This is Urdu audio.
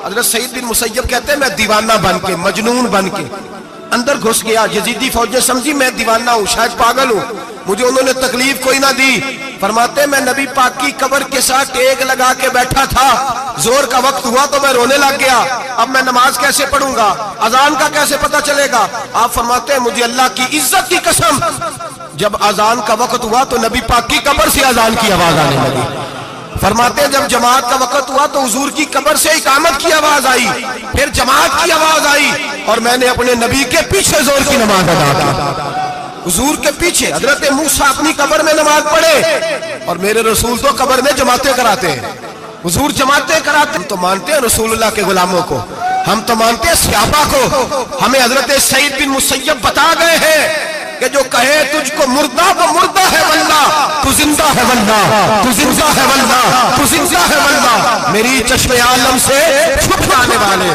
حضرت سعید بن مسیب کہتے ہیں میں دیوانہ بن کے مجنون بن کے اندر گھس گیا. یزیدی فوجیں سمجھی میں دیوانہ ہوں، شاید پاگل ہوں، مجھے انہوں نے تکلیف کوئی نہ دی. فرماتے میں نبی پاک کی قبر کے ساتھ ٹیک لگا کے بیٹھا تھا، زور کا وقت ہوا تو میں رونے لگ گیا. اب میں نماز کیسے پڑھوں گا، اذان کا کیسے پتہ چلے گا؟ آپ فرماتے ہیں مجھے اللہ کی عزت کی قسم جب اذان کا وقت ہوا تو نبی پاک کی قبر سے اذان کی آواز آنے لگی. فرماتے ہیں جب جماعت کا وقت ہوا تو حضور کی قبر سے اقامت کی آواز آئی، پھر جماعت کی آواز آئی، اور میں نے اپنے نبی کے پیچھے زور کی نماز ادا کی. حضور کے پیچھے حضرت موسیٰ اپنی قبر میں نماز پڑھے اور میرے رسول تو قبر میں جماعتیں کراتے ہیں. حضور جماعتیں کراتے. ہم تو مانتے ہیں رسول اللہ کے غلاموں کو، ہم تو مانتے ہیں صحابہ کو. ہمیں حضرت سعید بن مسیب بتا گئے ہیں کہ جو کہے تجھ کو مردہ وہ مردہ ہے واللہ، تو زندہ ہے واللہ، تو زندہ ہے واللہ، تو زندہ ہے واللہ. میری چشم عالم سے چھپ جانے والے